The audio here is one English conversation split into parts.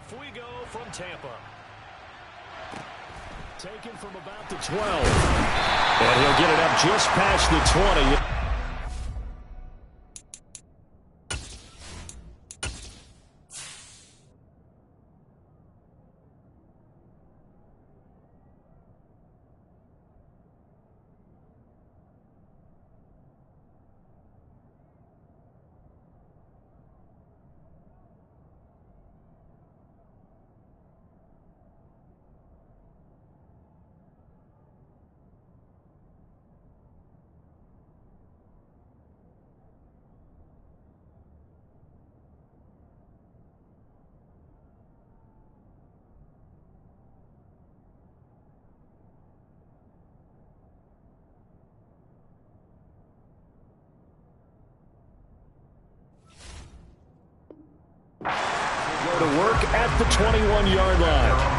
Off we go from Tampa. Taken from about the 12. And he'll get it up just past the 20. Go to work at the 21-yard line.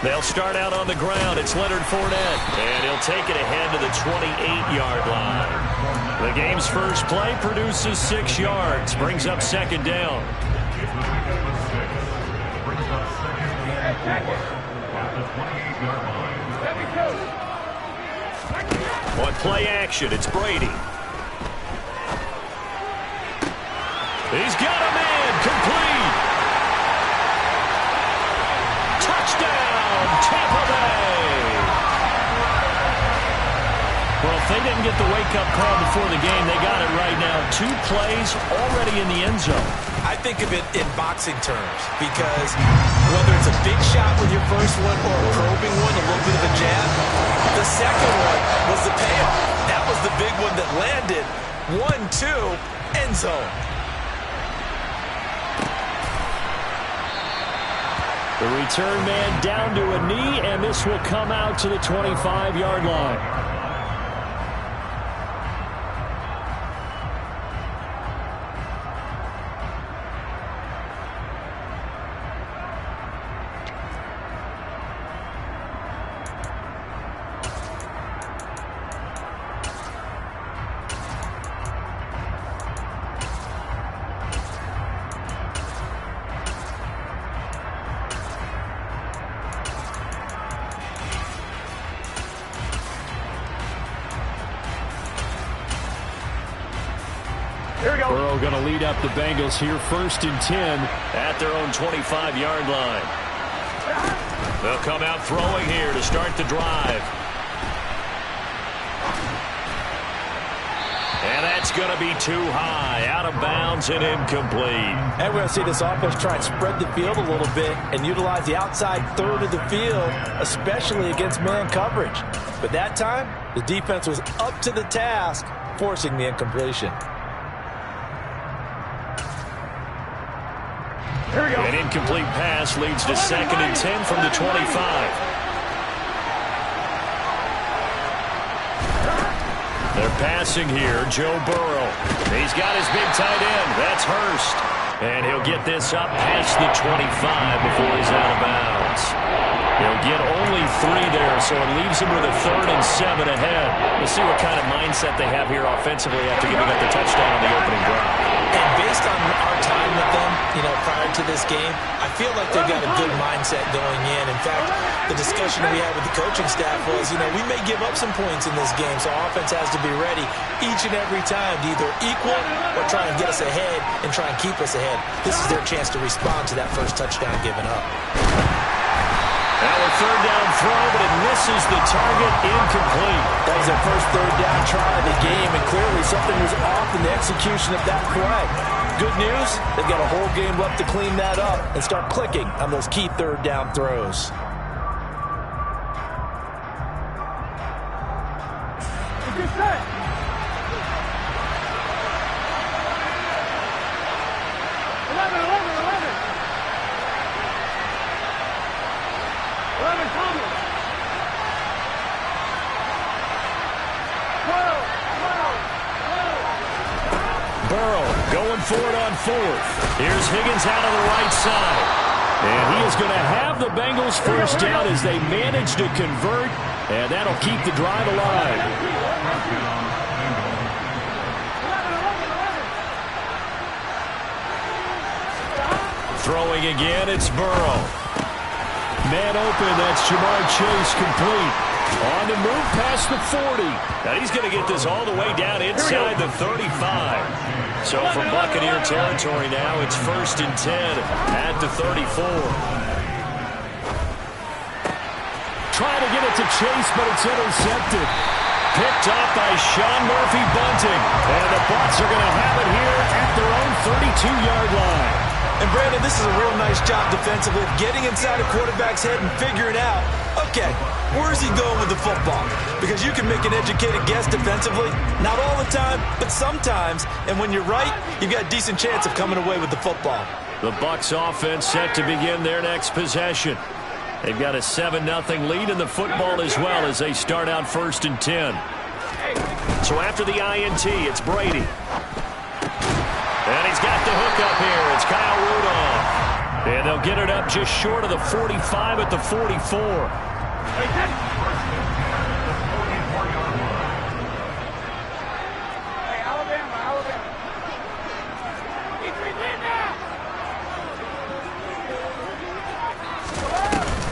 They'll start out on the ground. It's Leonard Fournette. And he'll take it ahead to the 28-yard line. The game's first play produces 6 yards. Brings up second down. On play action, it's Brady. He's got a man complete. Touchdown, Tampa Bay. Well, if they didn't get the wake-up call before the game, they got it right now. 2 plays already in the end zone. I think of it in boxing terms because whether it's a big shot with your first one or a probing one, a little bit of a jab, the second one was the payoff. That was the big one that landed. 1-2, end zone. The return man down to a knee, and this will come out to the 25-yard line. Burrow going to lead up the Bengals here, 1st and 10 at their own 25-yard line. They'll come out throwing here to start the drive. And that's going to be too high, out of bounds and incomplete. And we're going to see this offense try and spread the field a little bit and utilize the outside third of the field, especially against man coverage. But that time, the defense was up to the task, forcing the incompletion. Here we go. An incomplete pass leads to 2nd and 10 from the 25. They're passing here. Joe Burrow. He's got his big tight end. That's Hurst. And he'll get this up past the 25 before he's out of bounds. He'll get only 3 there, so it leaves him with a 3rd and 7 ahead. We'll see what kind of mindset they have here offensively after giving up the touchdown on the opening drive. And based on our time with them, prior to this game, I feel like they've got a good mindset going in. In fact, the discussion we had with the coaching staff was, we may give up some points in this game, so offense has to be ready each and every time to either equal or try and get us ahead and try and keep us ahead. This is their chance to respond to that first touchdown given up. Now a 3rd down throw, but it misses the target, incomplete. That was their first 3rd down try of the game, and clearly something was off in the execution of that play. Good news, they've got a whole game left to clean that up and start clicking on those key 3rd down throws. Burrow going for it on fourth. Here's Higgins out of the right side. And he is going to have the Bengals first down as they manage to convert, and that'll keep the drive alive. Throwing again, it's Burrow. Man open, that's Jamar Chase complete. On the move past the 40. Now he's going to get this all the way down inside the 35. So from Buccaneer territory now, it's 1st and 10 at the 34. Trying to get it to Chase, but it's intercepted. Picked off by Sean Murphy-Bunting. And the Bucs are going to have it here at their own 32-yard line. And Brandon, this is a real nice job defensively of getting inside a quarterback's head and figuring out, okay, where's he going with the football? Because you can make an educated guess defensively, not all the time, but sometimes. And when you're right, you've got a decent chance of coming away with the football. The Bucs offense set to begin their next possession. They've got a 7-0 lead in the football as well as they start out 1st and 10. So after the INT, it's Brady. And he's got the hook up here. It's Kyle Rudolph. And they'll get it up just short of the 45 at the 44.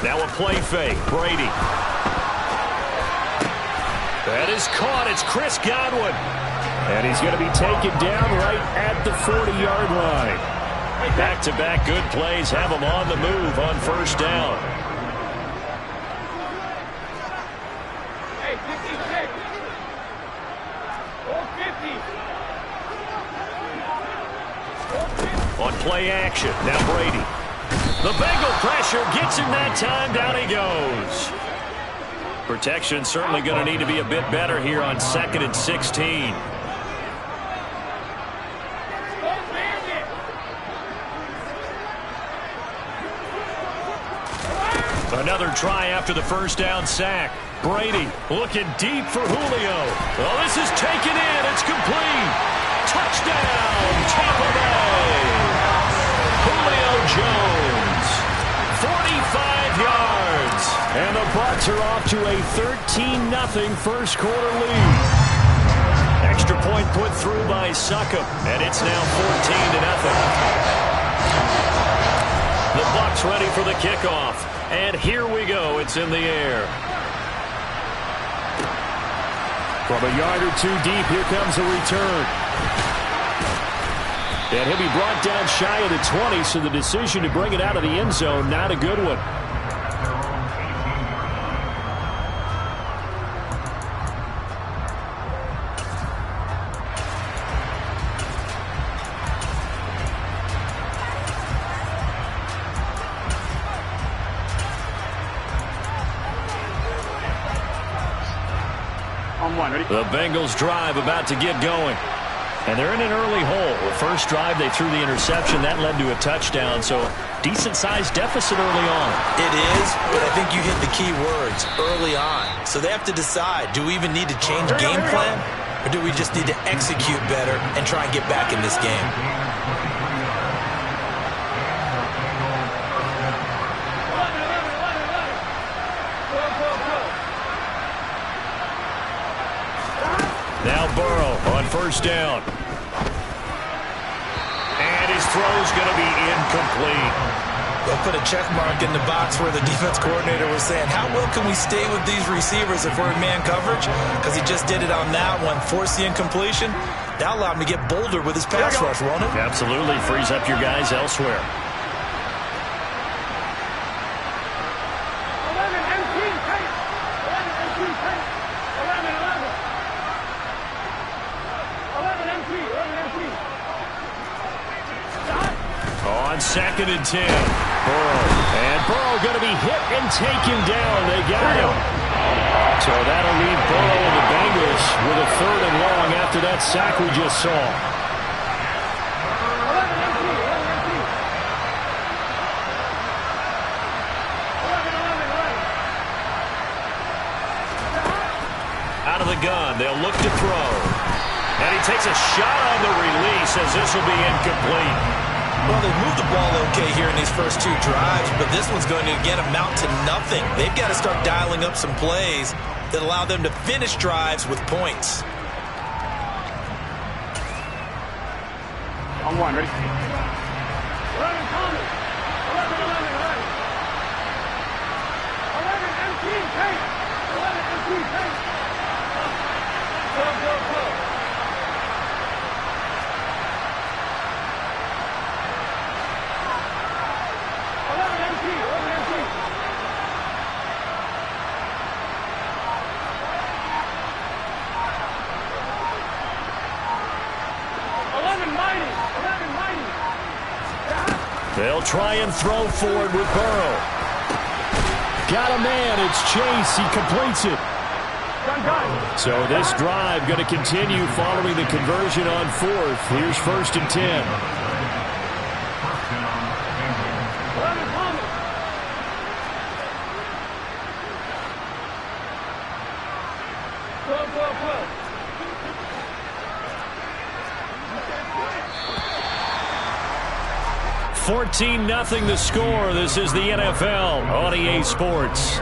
Now a play fake. Brady. That is caught. It's Chris Godwin. And he's going to be taken down right at the 40-yard line. Back-to-back good plays have him on the move on 1st down. On play action, now Brady. The Bengal pressure gets him that time. Down he goes. Protection certainly going to need to be a bit better here on 2nd and 16. Another try after the 1st down sack. Brady looking deep for Julio. Oh, this is taken in. It's complete. Touchdown, Tampa Bay. Julio Jones, 45 yards. And the Bucs are off to a 13-0 first quarter lead. Extra point put through by Succop, and it's now 14-0. The Bucs ready for the kickoff. And here we go. It's in the air. From a yard or two deep, here comes a return. And he'll be brought down shy of the 20, so the decision to bring it out of the end zone, not a good one. The Bengals drive about to get going. And they're in an early hole. The first drive, they threw the interception. That led to a touchdown. So decent-sized deficit early on. It is, but I think you hit the key words, early on. So they have to decide, do we even need to change game plan? Or do we just need to execute better and try and get back in this game? Now Burrow on 1st down. And his throw's going to be incomplete. They'll put a check mark in the box where the defense coordinator was saying, how well can we stay with these receivers if we're in man coverage? Because he just did it on that one, forced the incompletion. That allowed him to get bolder with his pass rush, won't it? Absolutely. Frees up your guys elsewhere. On 2nd and 10, Burrow. And Burrow going to be hit and taken down. They got him. So that'll leave Burrow and the Bengals with a after that sack we just saw. Out of the gun, they'll look to throw. And he takes a shot on the release as this will be incomplete. Well, they've moved the ball okay here in these first two drives, but this one's going to, again, amount to nothing. They've got to start dialing up some plays that allow them to finish drives with points. On one, ready? 11 Thomas. 11 empty tape. 11 empty tape. Go, go, go. 11 empty. 11 empty. 11 mighty. 11 mighty. They'll try and throw forward with Burrow. Got a man. It's Chase. He completes it. So this drive going to continue following the conversion on fourth. Here's 1st and 10. Go, go, go. 14-0 the score. This is the NFL on EA Sports.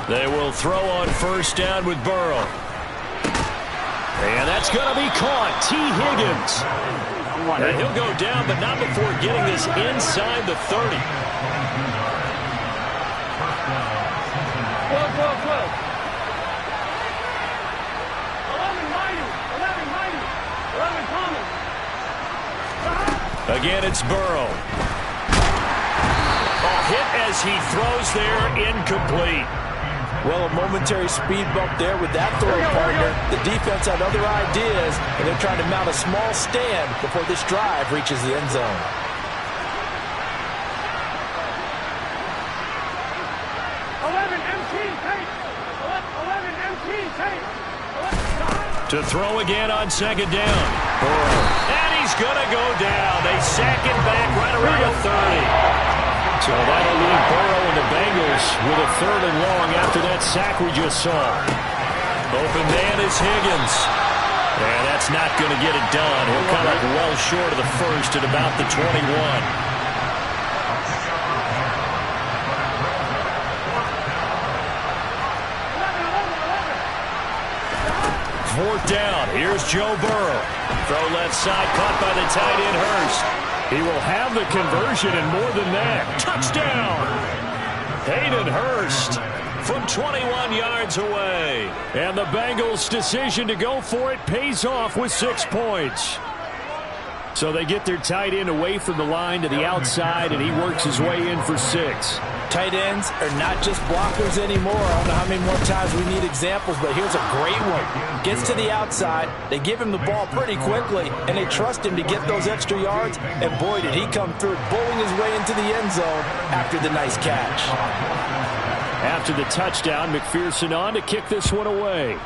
They will throw on 1st down with Burrow. And that's going to be caught. T. Higgins. And he'll go down, but not before getting this inside the 30. Go, go, go. 11 mighty. 11 mighty. 11 Thomas. Again, it's Burrow. A hit as he throws there, incomplete. Well, a momentary speed bump there with that throw partner. The defense had other ideas, and they're trying to mount a small stand before this drive reaches the end zone. To throw again on 2nd down. Burrow. And he's going to go down. They sack him back right around the 30. So that'll leave Burrow and the Bengals with a 3rd and long after that sack we just saw. Open man is Higgins. And that's not going to get it done. He'll come up well short of the 1st at about the 21. 4th down. Here's Joe Burrow. Throw left side, caught by the tight end Hurst. He will have the conversion and more than that. Touchdown! Hayden Hurst from 21 yards away. And the Bengals' decision to go for it pays off with 6 points. So they get their tight end away from the line to the outside, and he works his way in for 6. Tight ends are not just blockers anymore. I don't know how many more times we need examples, but here's a great one. Gets to the outside, they give him the ball pretty quickly, and they trust him to get those extra yards, and boy, did he come through, bowling his way into the end zone after the nice catch. After the touchdown, McPherson on to kick this one away.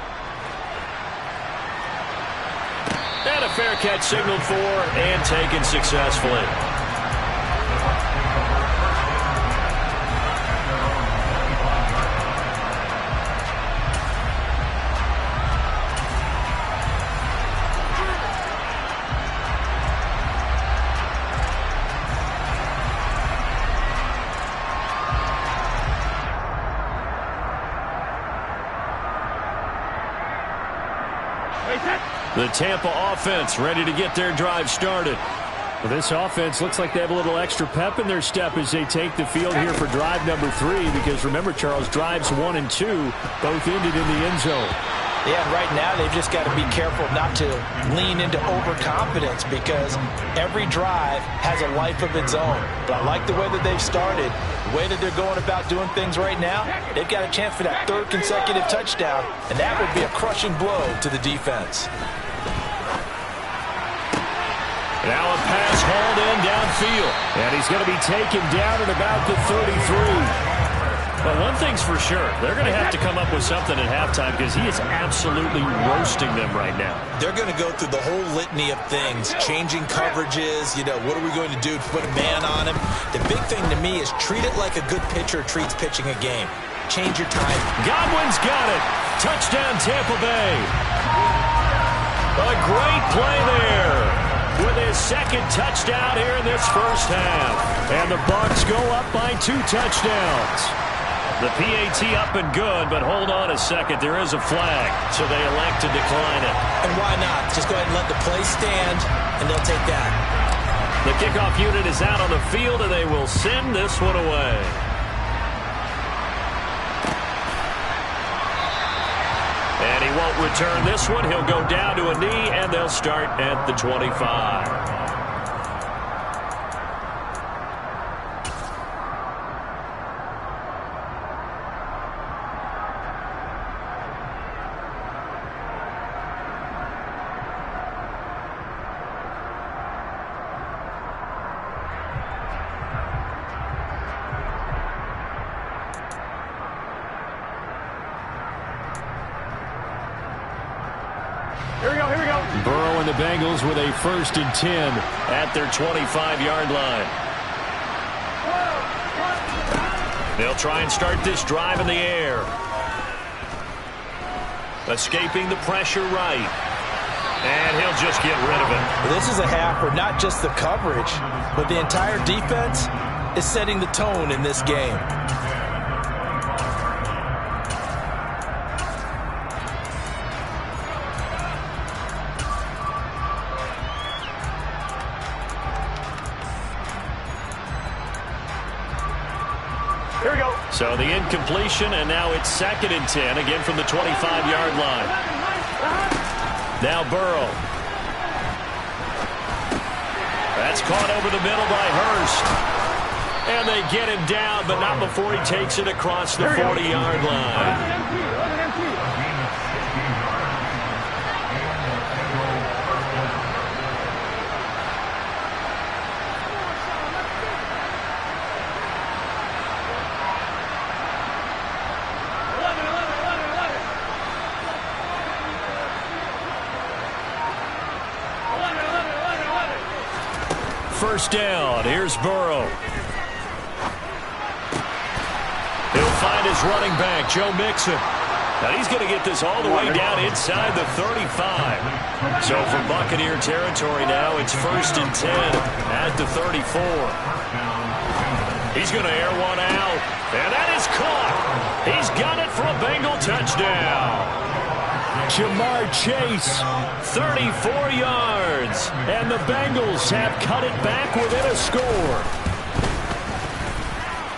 And a fair catch signaled for and taken successfully. The Tampa offense ready to get their drive started. Well, this offense looks like they have a little extra pep in their step as they take the field here for drive number 3, because remember, Charles, drives 1 and 2 both ended in the end zone. Yeah, and right now they've just got to be careful not to lean into overconfidence, because every drive has a life of its own. But I like the way that they've started, the way that they're going about doing things right now. They've got a chance for that 3rd consecutive touchdown, and that would be a crushing blow to the defense. Now a pass hauled in downfield, and he's going to be taken down at about the 33. Well, one thing's for sure, they're going to have to come up with something at halftime, because he is absolutely roasting them right now. They're going to go through the whole litany of things, changing coverages, what are we going to do to put a man on him? The big thing to me is treat it like a good pitcher treats pitching a game. Change your time. Godwin's got it. Touchdown, Tampa Bay. A great play there with his 2nd touchdown here in this first half. And the Bucs go up by 2 touchdowns. The PAT up and good, but hold on a second. There is a flag, so they elect to decline it. And why not? Just go ahead and let the play stand, and they'll take that. The kickoff unit is out on the field, and they will send this one away. And he won't return this one. He'll go down to a knee, and they'll start at the 25. Burrow and the Bengals with a 1st and 10 at their 25-yard line. They'll try and start this drive in the air. Escaping the pressure right. And he'll just get rid of it. This is a half where not just the coverage, but the entire defense is setting the tone in this game. Here we go. So the incompletion, and now it's 2nd and 10, again from the 25-yard line. Now Burrow. That's caught over the middle by Hurst. And they get him down, but not before he takes it across the 40-yard line. First down. Here's Burrow. He'll find his running back, Joe Mixon. Now he's going to get this all the way down inside the 35. So from Buccaneer territory now, it's 1st and 10 at the 34. He's going to air one out. And that is caught. He's got it for a Bengal touchdown. Jamar Chase, 34 yards, and the Bengals have cut it back within a score.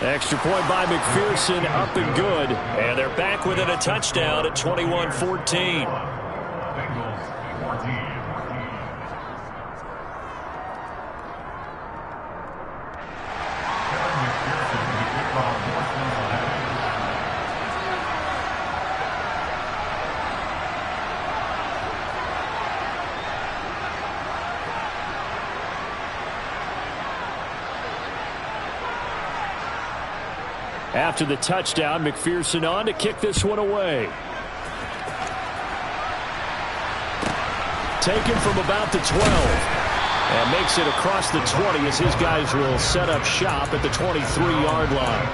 Extra point by McPherson, up and good, and they're back within a touchdown at 21-14. After the touchdown, McPherson on to kick this one away. Taken from about the 12. And makes it across the 20 as his guys will set up shop at the 23-yard line.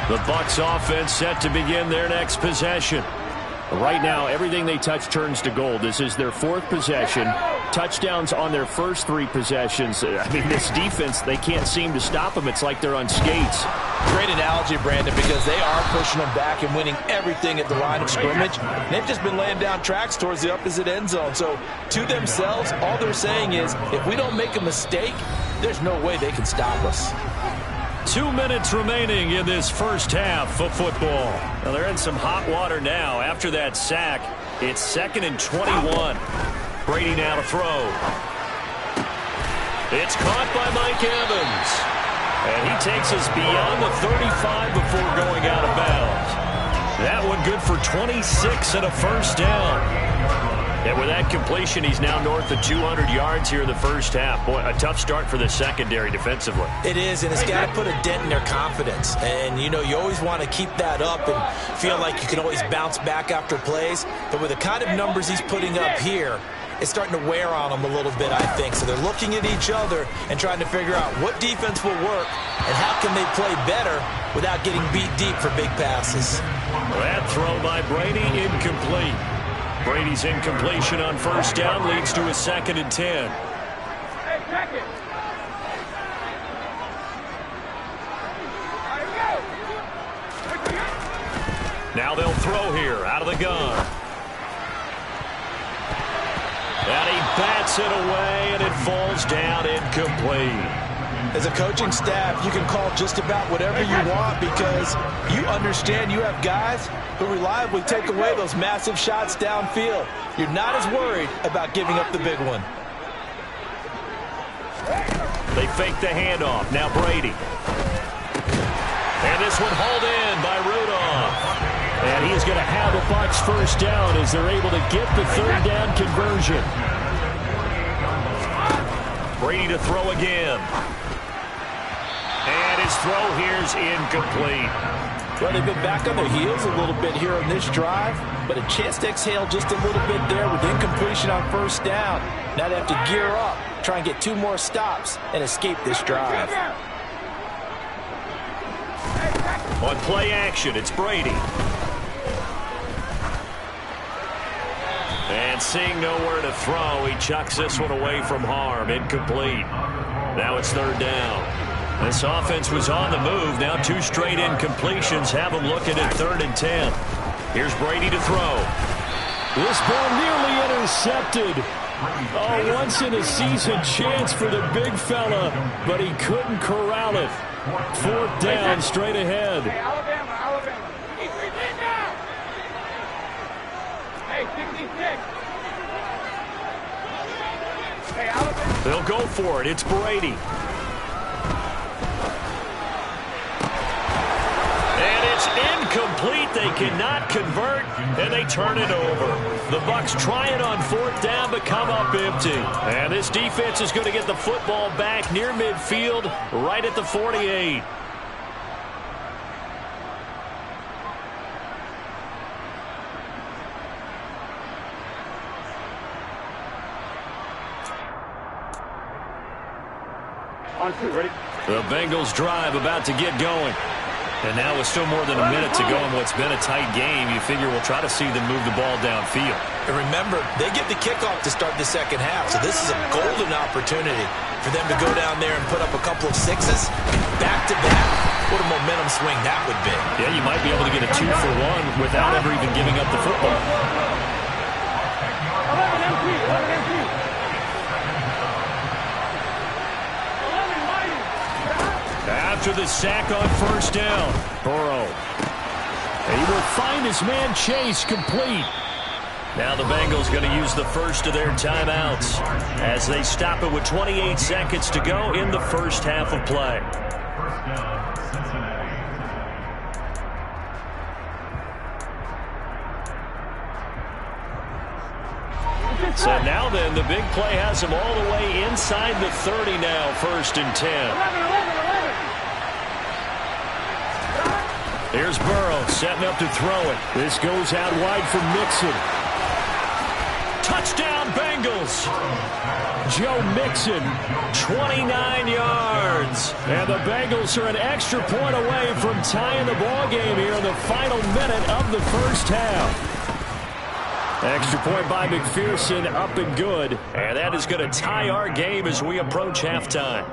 The Bucs offense set to begin their next possession. Right now, everything they touch turns to gold. This is their 4th possession. touchdowns on their first 3 possessions. I mean, this defense, they can't seem to stop them. It's like they're on skates. Great analogy, Brandon, because they are pushing them back and winning everything at the line of scrimmage. They've just been laying down tracks towards the opposite end zone. So to themselves, all they're saying is, if we don't make a mistake, there's no way they can stop us. 2 minutes remaining in this first half of football. Now they're in some hot water now. After that sack, it's 2nd and 21. Brady now to throw. It's caught by Mike Evans. And he takes us beyond the 35 before going out of bounds. That one good for 26 and a first down. And with that completion, he's now north of 200 yards here in the first half. Boy, a tough start for the secondary defensively. It is, and it's got to put a dent in their confidence. And, you know, you always want to keep that up and feel like you can always bounce back after plays. But with the kind of numbers he's putting up here, it's starting to wear on them a little bit, I think. So they're looking at each other and trying to figure out what defense will work and how can they play better without getting beat deep for big passes. That throw by Brady incomplete. Brady's incompletion on first down leads to a 2nd and 10. Hey, check it. Now they'll throw here out of the gun. And he bats it away, and it falls down incomplete. As a coaching staff, you can call just about whatever you want because you understand you have guys who reliably take away those massive shots downfield. You're not as worried about giving up the big one. They fake the handoff. Now Brady. And this one hauled in by Rudolph. And he's going to have a Bucs first down as they're able to get the 3rd down conversion. Brady to throw again. And his throw here's incomplete. Well, they've been back on their heels a little bit here on this drive, but a chance to exhale just a little bit there with incompletion on first down. Now they have to gear up, try and get 2 more stops and escape this drive. On play action, it's Brady. And seeing nowhere to throw, he chucks this one away from harm. Incomplete. Now it's 3rd down. This offense was on the move. Now 2 straight incompletions have them looking at 3rd and 10. Here's Brady to throw. This ball nearly intercepted. Oh, once-in-a-season chance for the big fella, but he couldn't corral it. 4th down, straight ahead. Hey, Alabama. Keep your head down. Hey, 66. Hey, Alabama. They'll go for it. It's Brady. And it's incomplete. They cannot convert, and they turn it over. The Bucs trying on 4th down, but come up empty. And this defense is going to get the football back near midfield, right at the 48. On 2, ready? The Bengals drive about to get going. And now with still more than a minute to go in what's been a tight game, you figure we'll try to see them move the ball downfield. And remember, they get the kickoff to start the second half, so this is a golden opportunity for them to go down there and put up a couple of 6s back-to-back. What a momentum swing that would be. Yeah, you might be able to get a 2-for-1 without ever even giving up the football. 11 MP, 11 MP. 11 mighty. After the sack on first down, Burrow. He will find his man Chase complete. Now the Bengals going to use the first of their timeouts as they stop it with 28 seconds to go in the first half of play. So now then, the big play has him all the way inside the 30 now, 1st and 10. 11. Here's Burrow setting up to throw it. This goes out wide for Mixon. Touchdown, Bengals. Joe Mixon, 29 yards. And the Bengals are an extra point away from tying the ball game here in the final minute of the first half. Extra point by McPherson, up and good. And that is going to tie our game as we approach halftime.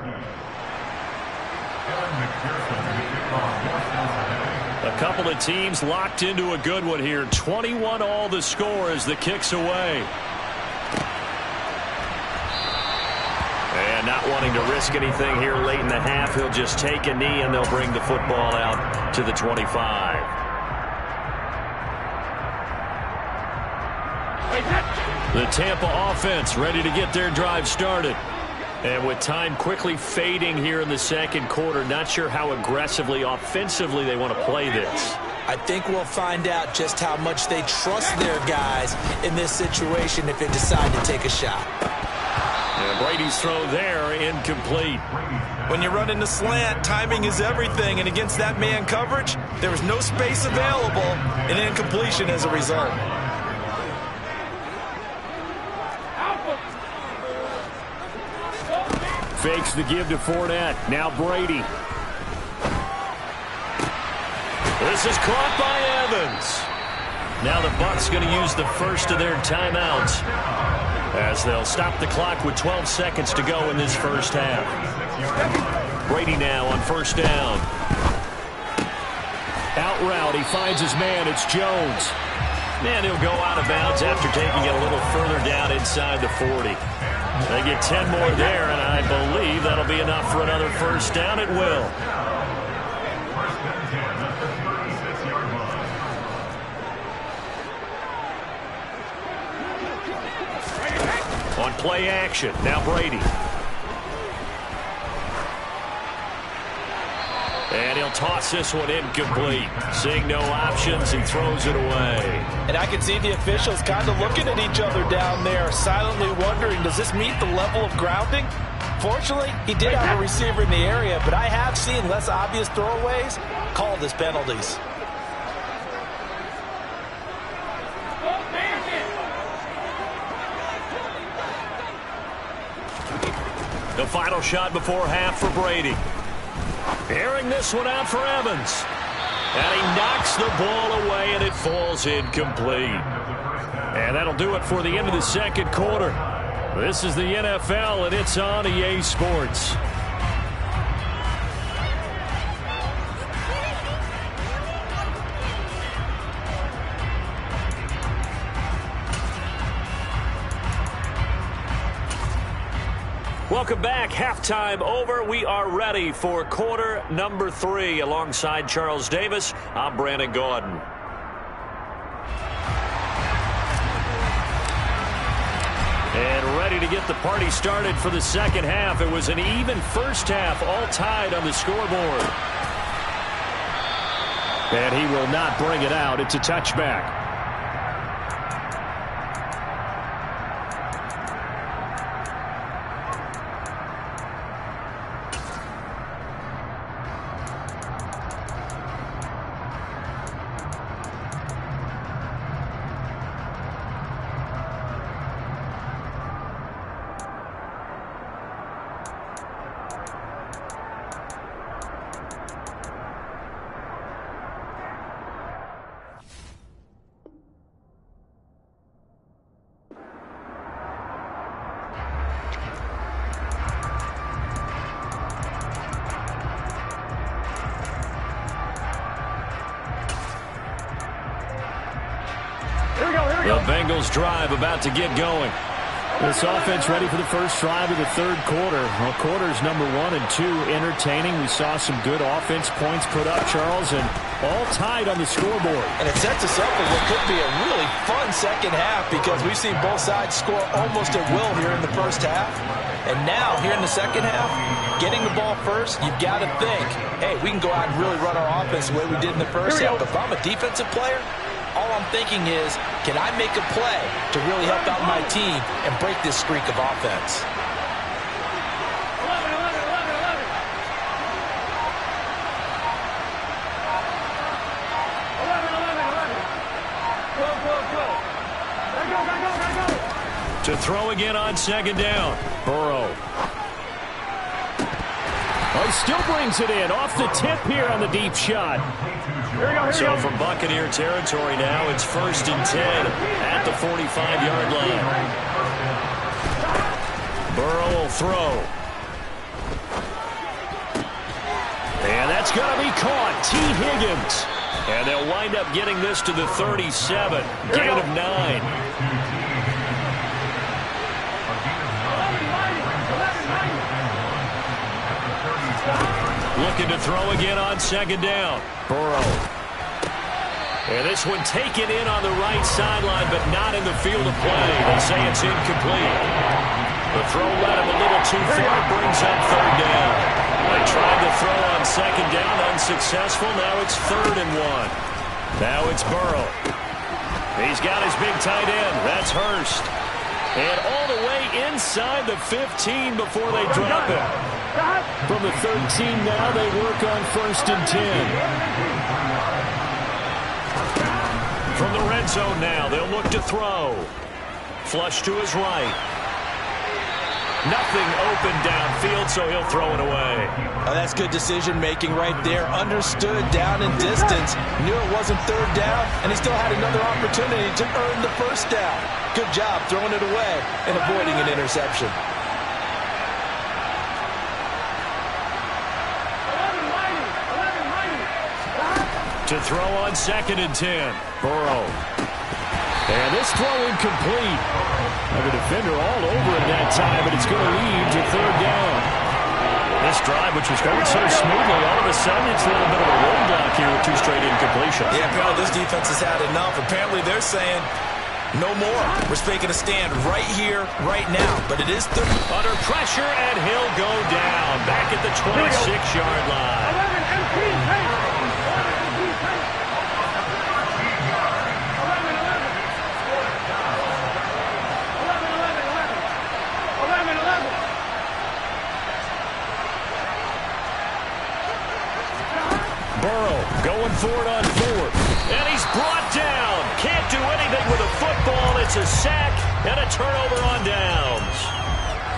A couple of teams locked into a good one here. 21 all the score as the kick's away. And not wanting to risk anything here late in the half, he'll just take a knee and they'll bring the football out to the 25. The Tampa offense ready to get their drive started. And with time quickly fading here in the second quarter, not sure how aggressively, offensively they want to play this. I think we'll find out just how much they trust their guys in this situation if they decide to take a shot. And Brady's throw there, incomplete. When you run into slant, timing is everything. And against that man coverage, there was no space available, and incompletion as a result. Fakes the give to Fournette. Now Brady. This is caught by Evans. Now the Bucs going to use the first of their timeouts as they'll stop the clock with 12 seconds to go in this first half. Brady now on first down. Out route. He finds his man. It's Jones. And he'll go out of bounds after taking it a little further down inside the 40. They get 10 more there, and I believe that'll be enough for another first down. It will. On play action, now Brady. And he'll toss this one incomplete. Seeing no options, he throws it away. And I can see the officials kind of looking at each other down there, silently wondering, does this meet the level of grounding? Fortunately, he did have a receiver in the area, but I have seen less obvious throwaways called as penalties. The final shot before half for Brady. Airing this one out for Evans. And he knocks the ball away, and it falls incomplete. And that'll do it for the end of the second quarter. This is the NFL, and it's on EA Sports. Welcome back. Halftime over. We are ready for quarter number 3. Alongside Charles Davis, I'm Brandon Gaudin. And ready to get the party started for the second half. It was an even first half, all tied on the scoreboard. And he will not bring it out. It's a touchback. The Bengals drive about to get going. This offense ready for the first drive of the third quarter. Well, quarters number 1 and 2 entertaining. We saw some good offense points put up, Charles, and all tied on the scoreboard. And it sets us up for what could be a really fun second half because we've seen both sides score almost at will here in the first half. And now, here in the second half, getting the ball first, you've got to think, hey, we can go out and really run our offense the way we did in the first half. If I'm a defensive player, all I'm thinking is, can I make a play to really help out my team and break this streak of offense? To throw again on second down. Burrow. Oh, he still brings it in. Off the tip here on the deep shot. So from Buccaneer territory now, it's 1st and 10 at the 45-yard line. Burrow will throw. And that's going to be caught. T. Higgins. And they'll wind up getting this to the 37. Gain of 9. Looking to throw again on 2nd down. Burrow. And this one taken in on the right sideline, but not in the field of play. They say it's incomplete. The throw led him a little too far. Brings up 3rd down. They tried to throw on 2nd down. Unsuccessful. Now it's 3rd and 1. Now it's Burrow. He's got his big tight end. That's Hurst. And all the way inside the 15 before they drop it. From the 13 now, they work on 1st and 10. From the red zone now, they'll look to throw. Flush to his right. Nothing open downfield, so he'll throw it away. Oh, that's good decision-making right there. Understood down in distance. Knew it wasn't 3rd down, and he still had another opportunity to earn the 1st down. Good job throwing it away and avoiding an interception. To throw on 2nd and 10. Burrow. And this throw incomplete. The defender all over it that time, but it's going to lead to 3rd down. This drive, which was going so smoothly, all of a sudden it's a little bit of a roadblock here with 2 straight incompletions. Yeah, apparently this defense has had enough. Apparently they're saying no more. We're making a stand right here, right now. But it is under pressure, and he'll go down back at the 26-yard line. Burrow going for it on 4th. And he's brought down. Can't do anything with a football. It's a sack and a turnover on downs.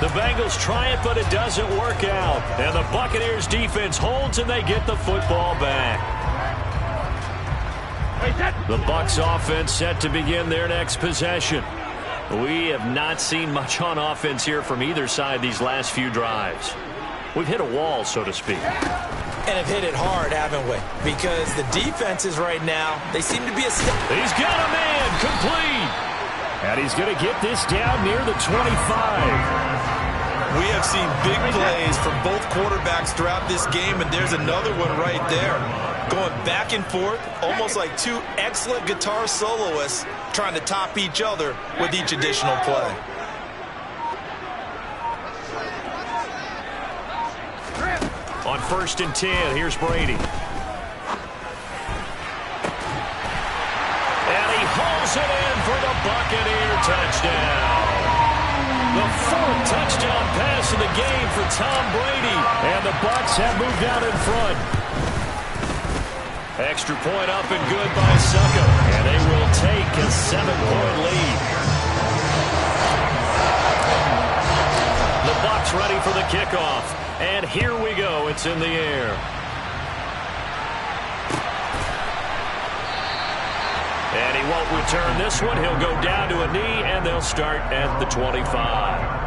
The Bengals try it, but it doesn't work out. And the Buccaneers defense holds, and they get the football back. The Bucs offense set to begin their next possession. We have not seen much on offense here from either side these last few drives. We've hit a wall, so to speak. And have hit it hard, haven't we? Because the defenses right now, they seem to be a step. He's got a man complete. And he's going to get this down near the 25. We have seen big plays from both quarterbacks throughout this game, and there's another one right there. Going back and forth, almost like 2 excellent guitar soloists trying to top each other with each additional play. On 1st and 10, here's Brady. And he hauls it in for the Buccaneer touchdown. The 4th touchdown pass of the game for Tom Brady. And the Bucs have moved out in front. Extra point up and good by Succo. And they will take a 7-point lead. The Bucs ready for the kickoff. And here we go. It's in the air. And he won't return this one. He'll go down to a knee, and they'll start at the 25.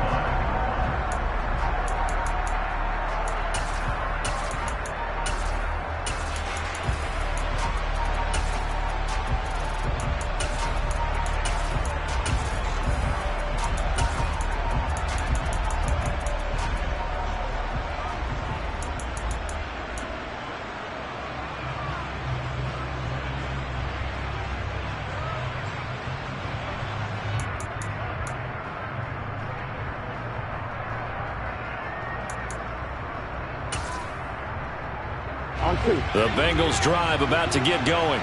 The Bengals drive about to get going.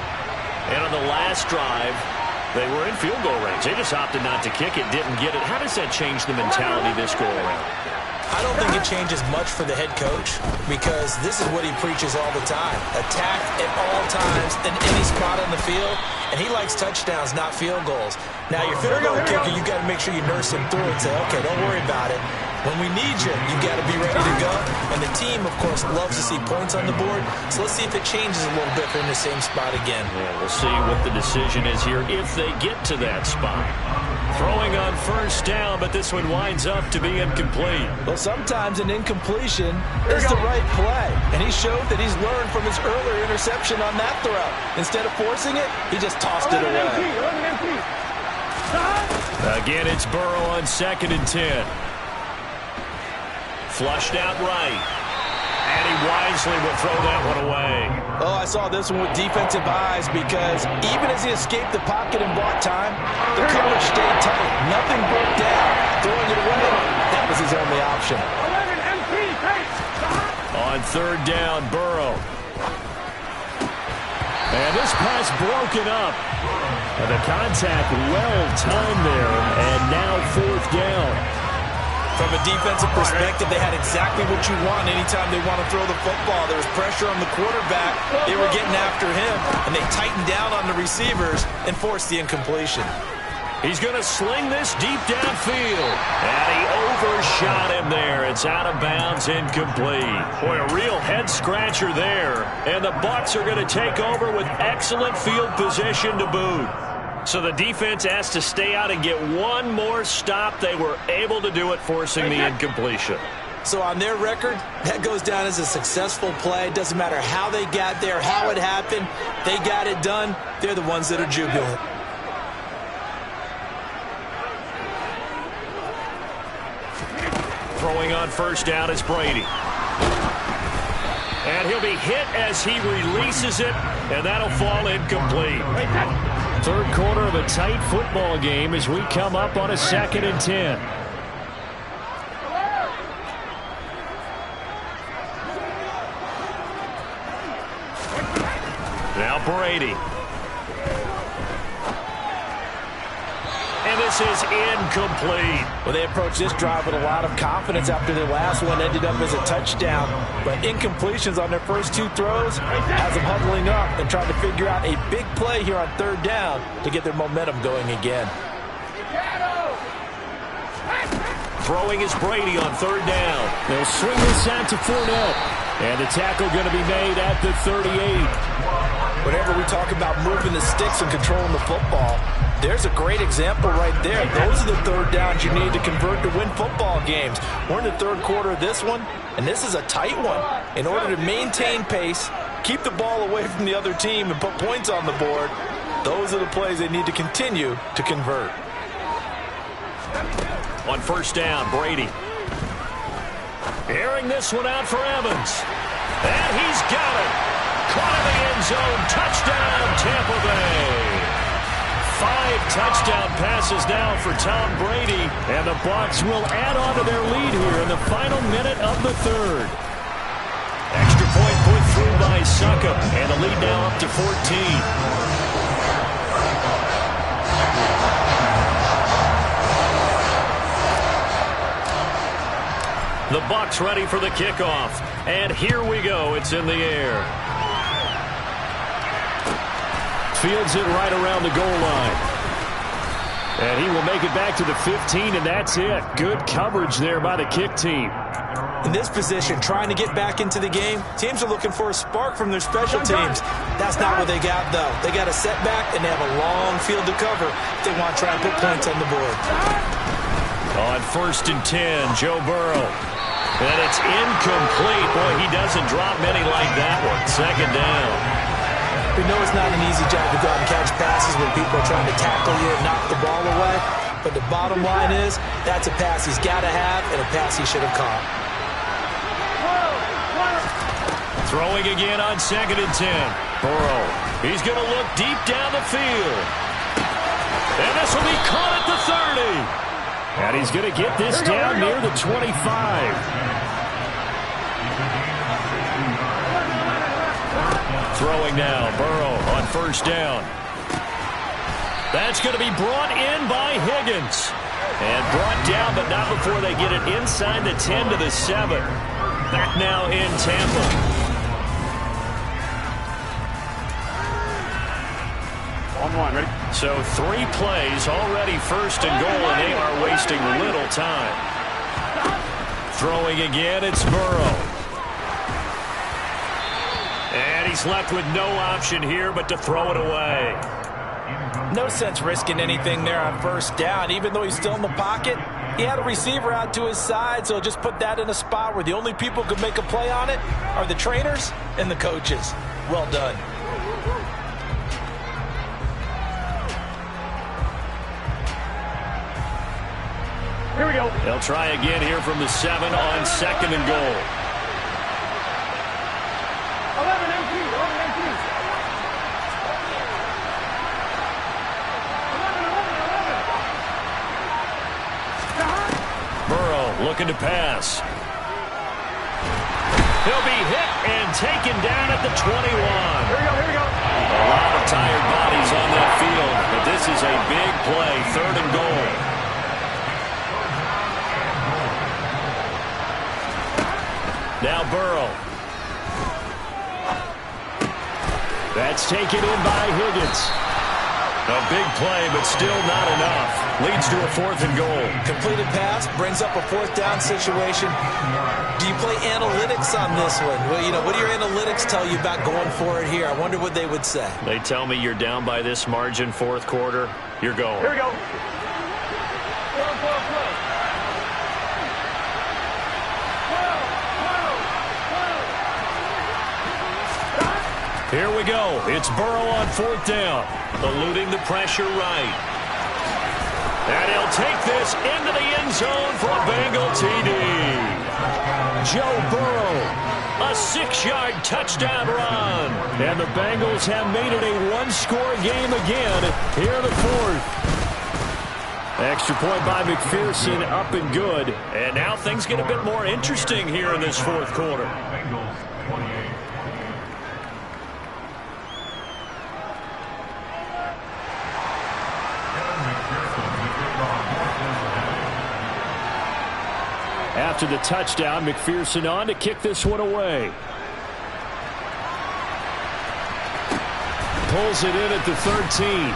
And on the last drive, they were in field goal range. They just opted not to kick it, didn't get it. How does that change the mentality this go around? I don't think it changes much for the head coach because this is what he preaches all the time. Attack at all times in any spot on the field, and he likes touchdowns, not field goals. Now, your field goal kicker, you've got to make sure you nurse him through and say, okay, don't worry about it. When we need you, you've got to be ready to go. And And the team, of course, loves to see points on the board. So let's see if it changes a little bit if they're in the same spot again. Yeah, we'll see what the decision is here if they get to that spot. Throwing on first down, but this one winds up to be incomplete. Well, sometimes an incompletion is the right play. And he showed that he's learned from his earlier interception on that throw. Instead of forcing it, he just tossed it away. Again, it's Burrow on 2nd and 10. Flushed out right. And he wisely will throw that one away. Oh, I saw this one with defensive eyes because even as he escaped the pocket and bought time, the coverage stayed tight. Nothing broke down. Throwing it away, that was his only option. On 3rd down, Burrow. And this pass broken up. And the contact well timed there. And now 4th down. From a defensive perspective, they had exactly what you want anytime they want to throw the football. There was pressure on the quarterback. They were getting after him, and they tightened down on the receivers and forced the incompletion. He's going to sling this deep downfield. And he overshot him there. It's out of bounds, incomplete. Boy, a real head-scratcher there. And the Bucs are going to take over with excellent field position to boot. So the defense has to stay out and get one more stop. They were able to do it, forcing the incompletion. So on their record, that goes down as a successful play. It doesn't matter how they got there, how it happened. They got it done. They're the ones that are jubilant. Throwing on first down is Brady. And he'll be hit as he releases it, and that'll fall incomplete. 3rd quarter of a tight football game as we come up on a 2nd and 10. Now Brady. And this is incomplete. Well, they approached this drive with a lot of confidence after their last one ended up as a touchdown. But incompletions on their first 2 throws has them huddling up and trying to figure out a big play here on 3rd down to get their momentum going again. Throwing is Brady on 3rd down. They'll swing this out to Fournette. And the tackle going to be made at the 38. Whenever we talk about moving the sticks and controlling the football, there's a great example right there. Those are the 3rd downs you need to convert to win football games. We're in the 3rd quarter of this one, and this is a tight one. In order to maintain pace, keep the ball away from the other team, and put points on the board, those are the plays they need to continue to convert. On first down, Brady. Airing this one out for Evans. And he's got it. Caught in the end zone. Touchdown, Tampa Bay. 5 touchdown passes now for Tom Brady. And the Bucs will add on to their lead here in the final minute of the 3rd. Extra point put through by Succop. And the lead now up to 14. The Bucs ready for the kickoff. And here we go. It's in the air. Fields it right around the goal line. And he will make it back to the 15, and that's it. Good coverage there by the kick team. In this position, trying to get back into the game, teams are looking for a spark from their special teams. That's not what they got, though. They got a setback, and they have a long field to cover if they want to try and put points on the board. On 1st and 10, Joe Burrow. And it's incomplete. Boy, he doesn't drop many like that one. 2nd down. We know it's not an easy job to go out and catch passes when people are trying to tackle you and knock the ball away. But the bottom line is, that's a pass he's got to have and a pass he should have caught. Throwing again on 2nd and 10. Burrow. He's going to look deep down the field. And this will be caught at the 30. And he's going to get this down near the 25. Throwing now, Burrow on 1st down. That's going to be brought in by Higgins. And brought down, but not before they get it inside the 10 to the 7. Back now in Tampa. On 1, ready? So 3 plays, already 1st and goal, and they are wasting little time. Throwing again, it's Burrow. he's left with no option here but to throw it away. No sense risking anything there on first down. Even though he's still in the pocket, he had a receiver out to his side, so just put that in a spot where the only people who can make a play on it are the trainers and the coaches. Well done. Here we go. They'll try again here from the 7 on 2nd and goal. 11-18. Burrow looking to pass. He'll be hit and taken down at the 21. Here we go. A lot of tired bodies on that field, but this is a big play, 3rd and goal. Now Burrow. That's taken in by Higgins. A big play, but still not enough. Leads to a 4th and goal. Completed pass brings up a 4th down situation. Do you play analytics on this one? Well, you know, what do your analytics tell you about going for it here? I wonder what they would say. They tell me you're down by this margin, 4th quarter. You're going. Here we go. Here we go. It's Burrow on 4th down. Eluding the pressure right. And he'll take this into the end zone for a Bengal TD. Joe Burrow, a 6-yard touchdown run. And the Bengals have made it a one-score game again here in the 4th. Extra point by McPherson, up and good. And now things get a bit more interesting here in this 4th quarter. After the touchdown, McPherson on to kick this one away. Pulls it in at the 13.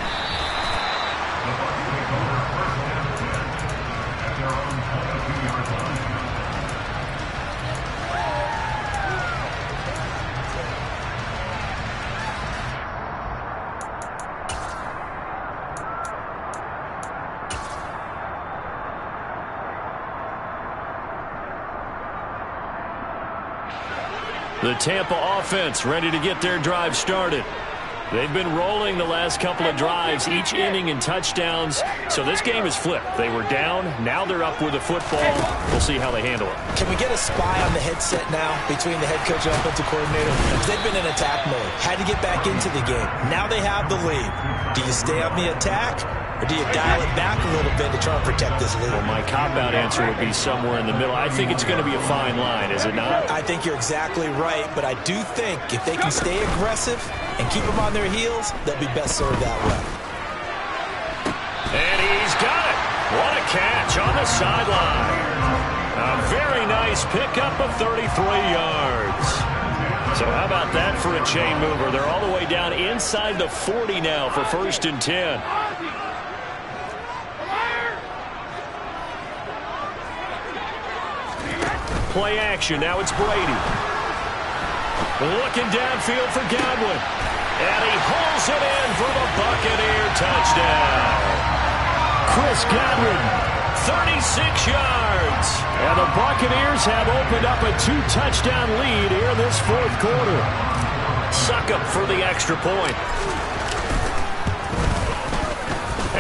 The Tampa offense ready to get their drive started. They've been rolling the last couple of drives, each inning in touchdowns. So this game is flipped. They were down. Now they're up with the football. We'll see how they handle it. Can we get a spy on the headset now between the head coach and offensive coordinator? They've been in attack mode. Had to get back into the game. Now they have the lead. Do you stay on the attack, or do you dial it back a little bit to try and protect this lead? Well, my cop-out answer would be somewhere in the middle. I think it's going to be a fine line, is it not? I think you're exactly right, but I do think if they can stay aggressive and keep them on their heels, they'll be best served that way. And he's got it. What a catch on the sideline. A very nice pickup of 33 yards. So how about that for a chain mover? They're all the way down inside the 40 now for 1st and 10. Play action. Now it's Brady. Looking downfield for Godwin. And he hauls it in for the Buccaneer touchdown. Chris Godwin. 36 yards. And the Buccaneers have opened up a 2-touchdown lead here in this 4th quarter. Succop for the extra point.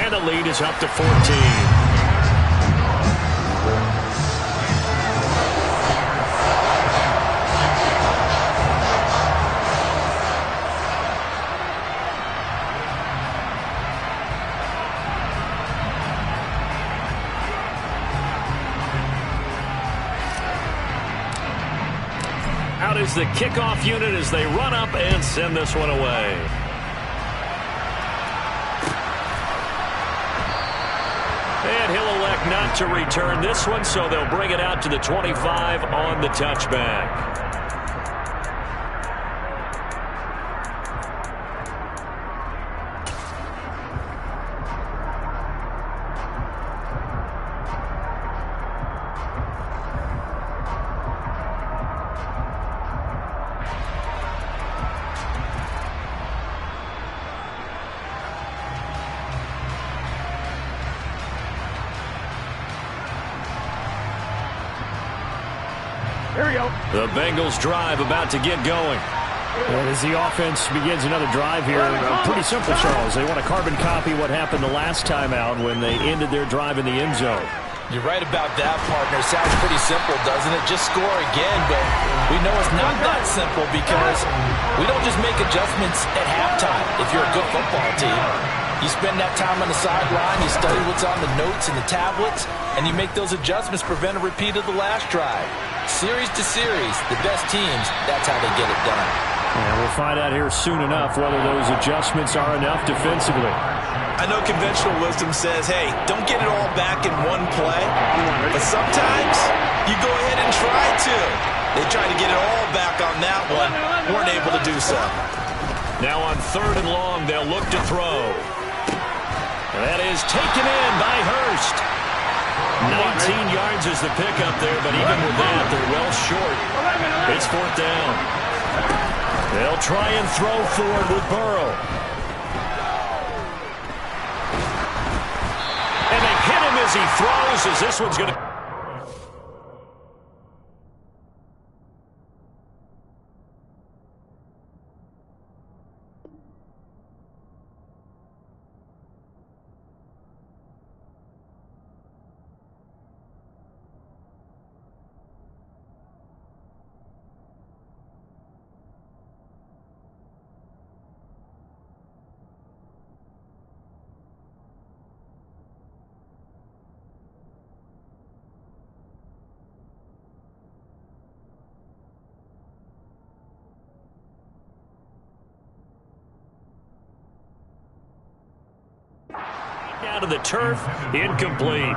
And the lead is up to 14. Out is the kickoff unit as they run up and send this one away. And he'll elect not to return this one, so they'll bring it out to the 25 on the touchback. The Bengals drive about to get going. And as the offense begins another drive here, pretty simple, Charles. They want to carbon copy what happened the last time out when they ended their drive in the end zone. You're right about that, partner. Sounds pretty simple, doesn't it? Just score again, but we know it's not that simple because we don't just make adjustments at halftime if you're a good football team. You spend that time on the sideline, you study what's on the notes and the tablets, and you make those adjustments, prevent a repeat of the last drive. Series to series, the best teams, that's how they get it done. And we'll find out here soon enough whether those adjustments are enough defensively. I know conventional wisdom says, hey, don't get it all back in one play, but sometimes you go ahead and try to. They tried to get it all back on that one, weren't able to do so. Now on 3rd and long, they'll look to throw. That is taken in by Hurst. 19 yards is the pickup there, but even with that, they're well short. It's 4th down. They'll try and throw forward with Burrow. And they hit him as he throws, as this one's going to... Down to the turf, incomplete.